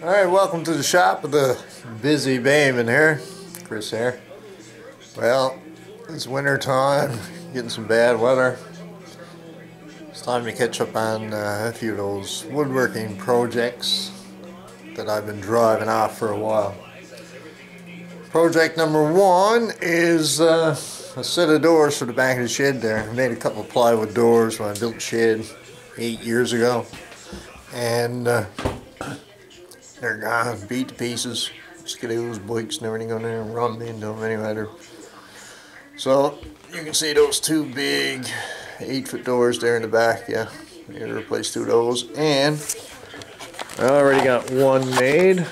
Alright, welcome to the shop with the busy babe in here. Chris here. Well, it's winter time, getting some bad weather. It's time to catch up on a few of those woodworking projects that I've been driving off for a while. Project number one is a set of doors for the back of the shed there. I made a couple of plywood doors when I built the shed 8 years ago. And they're gone, beat to pieces. Skidoos, bikes, and everything on there and run into them anyway. So you can see those two big 8-foot doors there in the back. Yeah, I'm going to replace 2 of those. And I already got one made.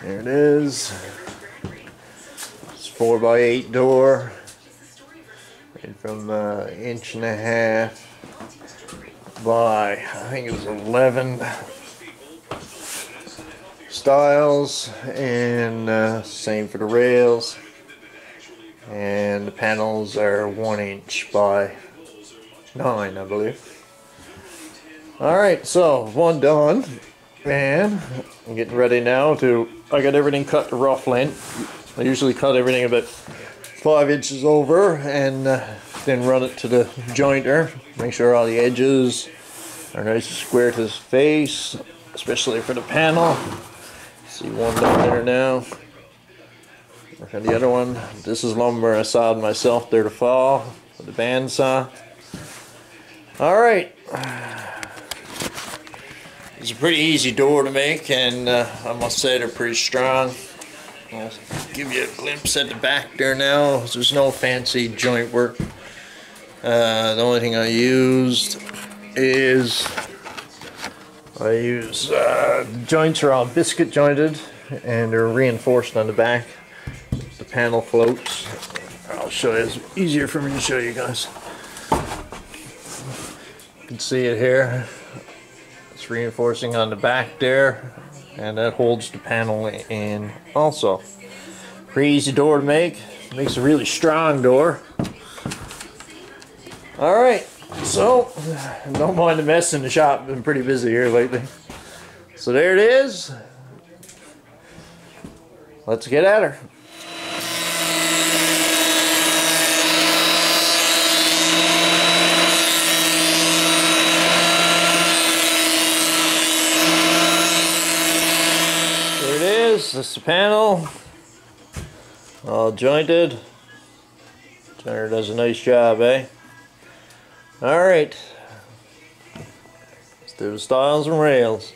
There it is. It's 4x8 door. Made from 1.5 inches by, I think it was 11 styles, and same for the rails, and the panels are 1 inch by 9, I believe. Alright, so one done, and I'm getting ready now I got everything cut to rough length. I usually cut everything about 5 inches over and then run it to the jointer, make sure all the edges are nice and square to the face, especially for the panel. See one down there now. Work on the other one. This is lumber I sawed myself there to fall with the bandsaw. Alright. It's a pretty easy door to make, and I must say they're pretty strong. I'll give you a glimpse at the back there now. There's no fancy joint work. The only thing I used is joints are all biscuit jointed and they're reinforced on the back. The panel floats. I'll show you. It's easier for me to show you guys. You can see it here. It's reinforcing on the back there, and that holds the panel in also. Pretty easy door to make. Makes a really strong door. Alright, so don't mind the mess in the shop. Been pretty busy here lately. So there it is. Let's get at her. There it is. This is the panel. All jointed. Jointer does a nice job, eh? Alright. Let's do the styles and rails.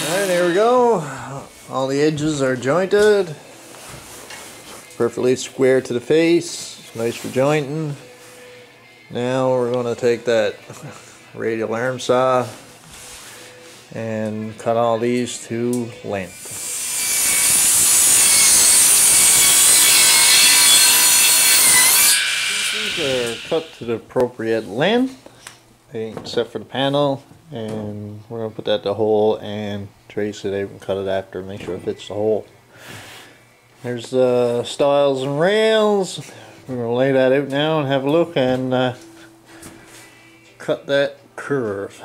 Alright, there we go. All the edges are jointed. Perfectly square to the face. Nice for jointing. Now we're going to take that radial arm saw and cut all these to length. These are cut to the appropriate length, except for the panel, and we're going to put that to hole and trace it out and cut it after, make sure it fits the hole. There's styles and rails. We're going to lay that out now and have a look and cut that curve.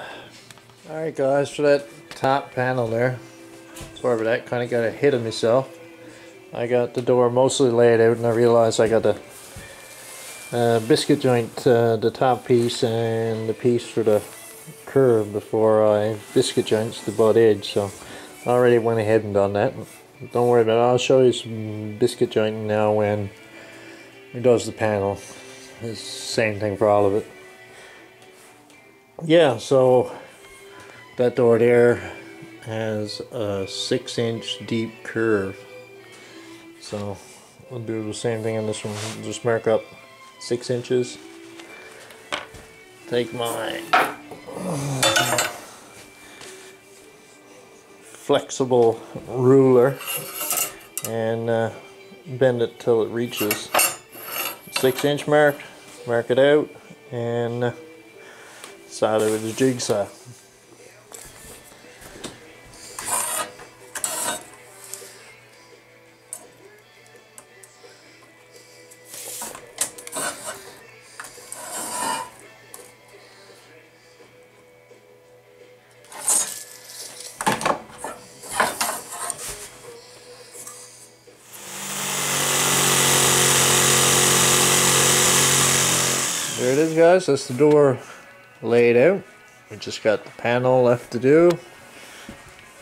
Alright guys, for that top panel there, sorry for that, kind of got ahead of myself. I got the door mostly laid out and I realized I got the biscuit joint, the top piece and the piece for the curve before I biscuit joints the butt edge, so I already went ahead and done that. Don't worry about it, I'll show you some biscuit jointing now when he does the panel. It's the same thing for all of it. Yeah, so that door there has a 6-inch deep curve. So we'll do the same thing on this one. Just mark up 6 inches. Take my flexible ruler and bend it till it reaches 6-inch mark. Mark it out and solder with the jigsaw. Alright guys, that's the door laid out. We just got the panel left to do.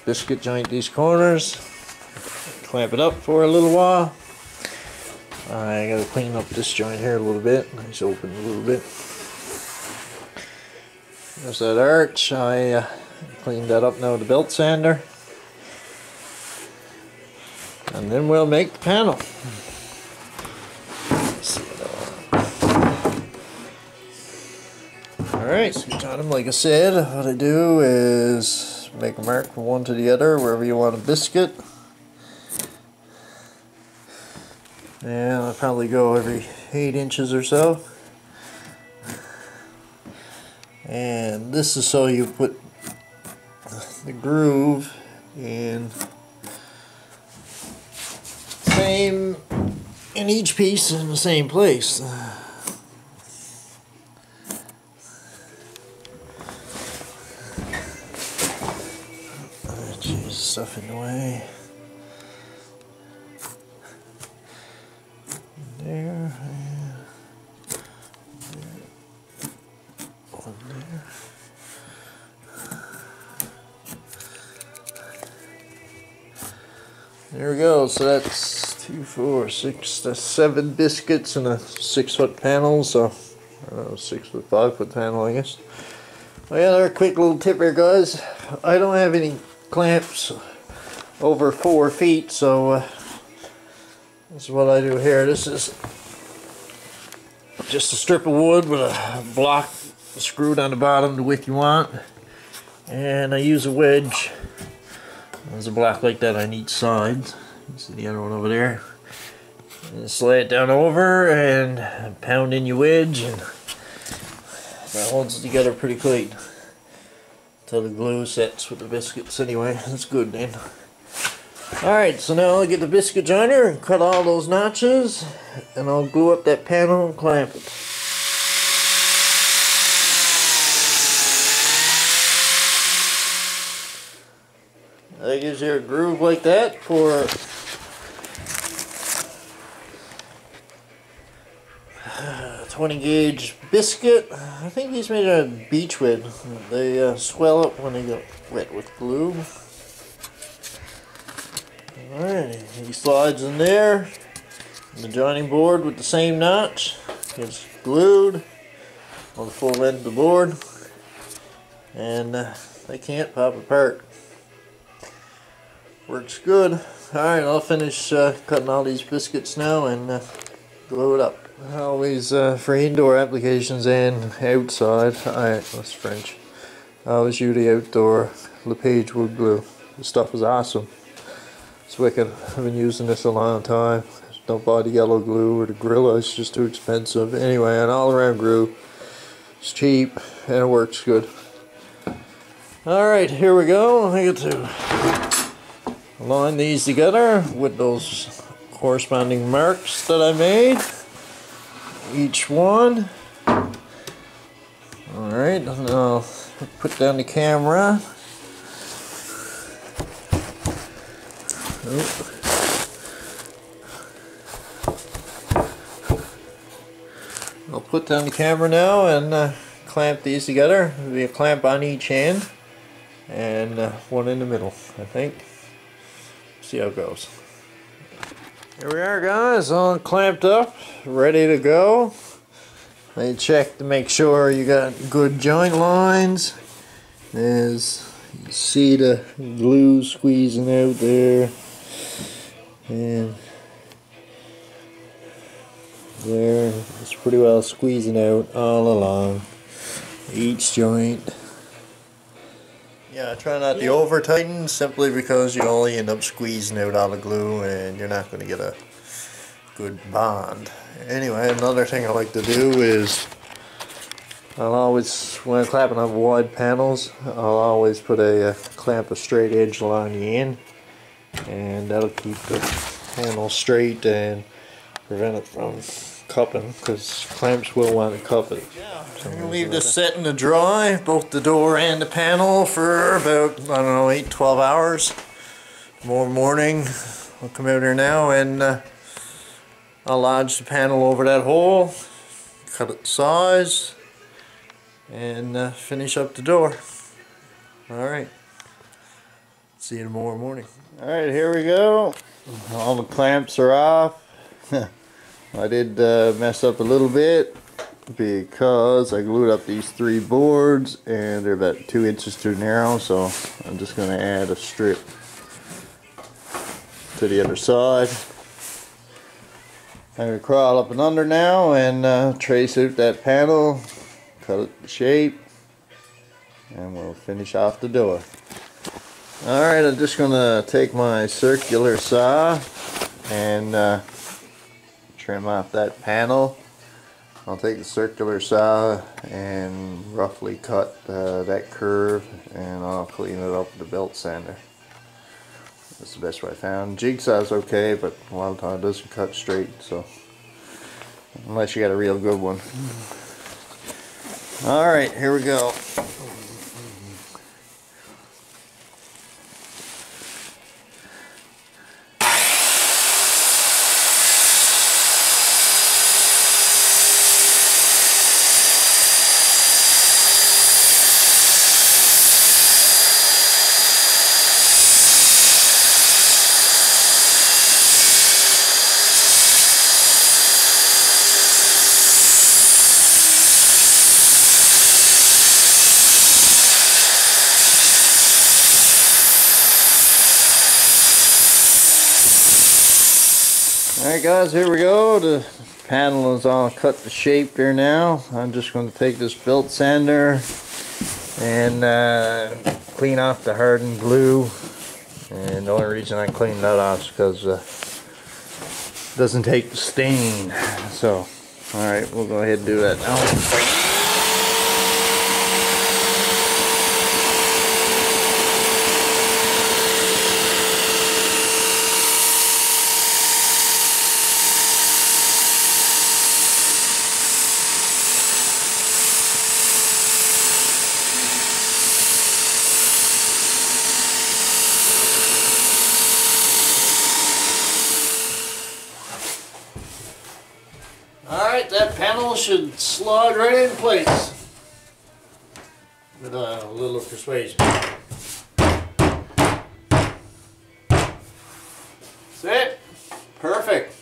Biscuit joint these corners. Clamp it up for a little while. I gotta clean up this joint here a little bit. Nice open a little bit. There's that arch. I cleaned that up now with the belt sander. And then we'll make the panel. Alright, so on them, like I said, what I do is make a mark from one to the other wherever you want a biscuit. And I'll probably go every 8 inches or so. And this is so you put the groove in same in each piece in the same place. Jeez, stuff in the way. There, one there. There we go. So that's 2, 4, 6, that's 7 biscuits in a 6-foot panel. So I don't know, 6 foot, 5 foot panel, I guess. Well, yeah, another quick little tip here, guys. I don't have any clamps over 4 feet, so this is what I do here. This is just a strip of wood with a block screwed on the bottom the width you want, and I use a wedge. There's a block like that on each side. You see the other one over there. And just lay it down over and pound in your wedge, and that holds it together pretty clean until the glue sets with the biscuits. Anyway, that's good then. Alright, so now I'll get the biscuit joiner and cut all those notches, and I'll glue up that panel and clamp it. That gives you a groove like that for 20 gauge biscuit. I think these made out of beechwood. They swell up when they get wet with glue. Alright, he slides in there. And the joining board with the same notch gets glued on the full length of the board, and they can't pop apart. Works good. Alright, I'll finish cutting all these biscuits now and glue it up. Always for indoor applications and outside, that's French. I always use the outdoor LePage wood glue. This stuff is awesome. It's wicked. I've been using this a long time. Don't buy the yellow glue or the Gorilla, it's just too expensive. Anyway, an all around glue. It's cheap and it works good. Alright, here we go. I get to line these together with those corresponding marks that I made. Each one. Alright, and I'll put down the camera. I'll put down the camera now and clamp these together. There'll be a clamp on each hand and one in the middle, I think. See how it goes. Here we are, guys, all clamped up, ready to go. I check to make sure you got good joint lines. As you see the glue squeezing out there, and there, it's pretty well squeezing out all along each joint. Yeah, try not to over tighten, simply because you only end up squeezing out all the glue and you're not going to get a good bond. Anyway, another thing I like to do is I'll always, when I'm clamping on wide panels, I'll always put a clamp a straight edge along the end, and that'll keep the panel straight and prevent it from cupping, because clamps will want to cup it. I'm going to leave this setting to dry, both the door and the panel, for about, I don't know, 8-12 hours. Tomorrow morning I'll come out here now and I'll lodge the panel over that hole, cut it to size, and finish up the door. Alright, see you tomorrow morning. Alright, here we go. All the clamps are off. I did mess up a little bit because I glued up these 3 boards and they're about 2 inches too narrow, so I'm just going to add a strip to the other side. I'm going to crawl up and under now and trace out that panel, cut it to shape, and we'll finish off the door. Alright, I'm just going to take my circular saw and trim off that panel. I'll take the circular saw and roughly cut that curve, and I'll clean it up with the belt sander. That's the best way I found. Jigsaw's okay, but a lot of times it doesn't cut straight, so unless you got a real good one. Alright, here we go. Alright guys, here we go. The panel is all cut to shape there now. I'm just going to take this belt sander and clean off the hardened glue. And the only reason I clean that off is because it doesn't take the stain. So, alright, we'll go ahead and do that now. Alright, that panel should slide right in place with a little persuasion. That's it. Perfect.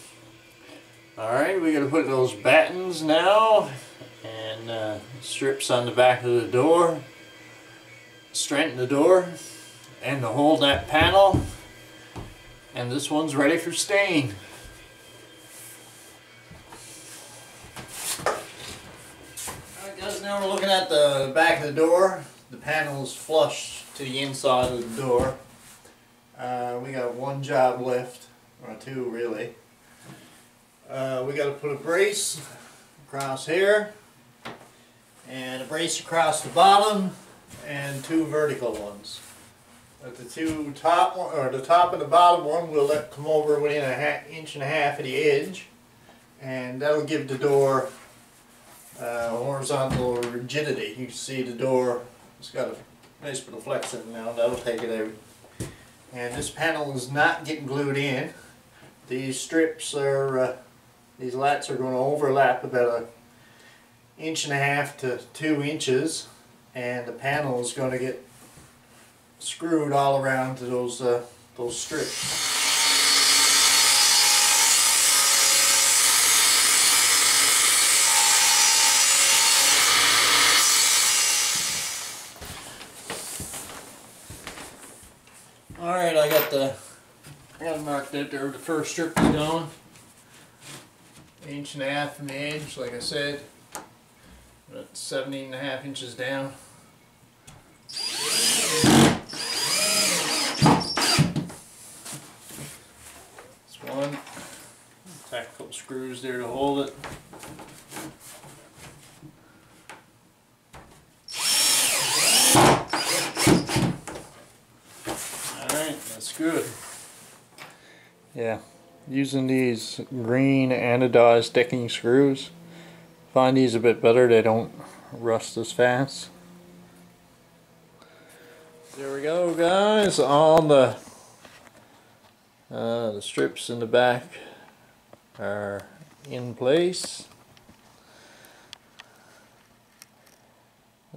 Alright, we're going to put those battens now and strips on the back of the door, straighten the door, and to hold that panel. And this one's ready for stain. Now we're looking at the back of the door. The panel is flush to the inside of the door. We got one job left, or 2 really. We got to put a brace across here, and a brace across the bottom, and 2 vertical ones. But the 2 top one, or the top and the bottom one, we'll let come over within an inch and a half of the edge, and that'll give the door horizontal rigidity. You can see the door, it's got a nice bit of flex in it now, that'll take it out. And this panel is not getting glued in. These strips are, these lats are going to overlap about 1.5 to 2 inches, and the panel is going to get screwed all around to those strips. Alright, I got it marked out there. The first strip is going. 1.5 inches from the edge, like I said. About 17.5 inches down. That's one. Tack a couple screws there to hold it. That's good. Yeah, using these green anodized decking screws. Find these a bit better, they don't rust as fast. There we go guys, all the strips in the back are in place.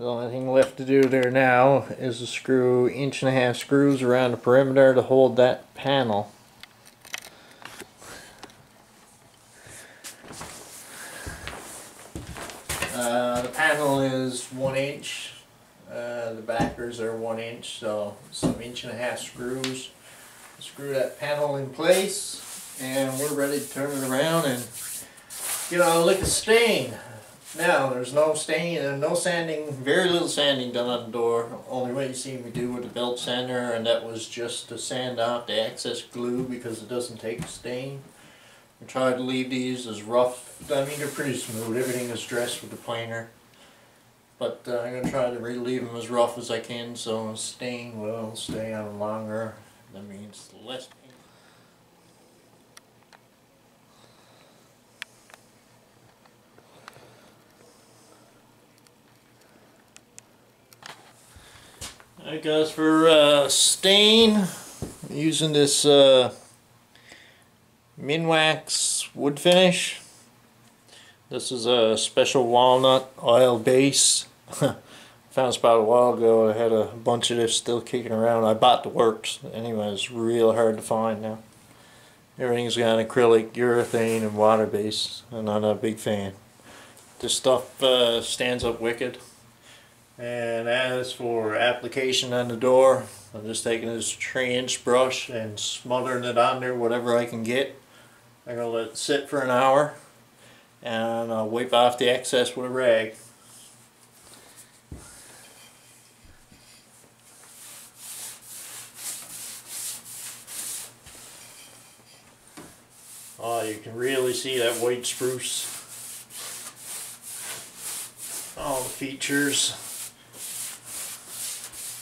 The only thing left to do there now is to screw 1.5 screws around the perimeter to hold that panel. The panel is 1 inch. The backers are 1 inch, so some 1.5 screws. Screw that panel in place, and we're ready to turn it around and get on a lick of stain. Now, there's no stain and no sanding, very little sanding done on the door. Only way you see me do with the belt sander, and that was just to sand off the excess glue because it doesn't take stain. I tried to leave these as rough. I mean, they're pretty smooth. Everything is dressed with the planer. But I'm going to try to leave them as rough as I can so stain will stay on longer. That means less paint. Alright guys, for stain, I'm using this Minwax wood finish. This is a special walnut oil base. Found this about a while ago. I had a bunch of this still kicking around. I bought the works. Anyway, it's real hard to find now. Everything's got acrylic, urethane, and water base, and I'm not a big fan. This stuff stands up wicked. And as for application on the door, I'm just taking this 3-inch brush and smothering it on there, whatever I can get. I'm going to let it sit for an hour, and I'll wipe off the excess with a rag. Oh, you can really see that white spruce. All the features.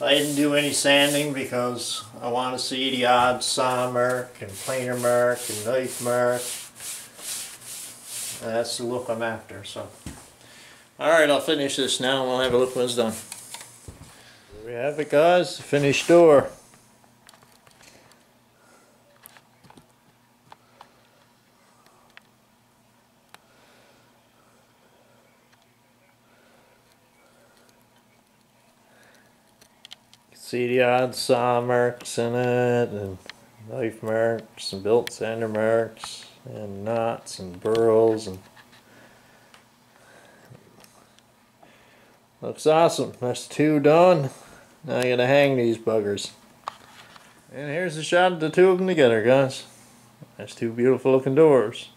I didn't do any sanding because I want to see the odd saw mark and planer mark and knife mark. That's the look I'm after. So, alright, I'll finish this now and we'll have a look when it's done. There we have it guys, finished door. See the odd saw marks in it, and knife marks, and belt sander marks, and knots, and burls, and looks awesome. That's 2 done. Now I gotta hang these buggers. And here's a shot of the 2 of them together, guys. That's 2 beautiful looking doors.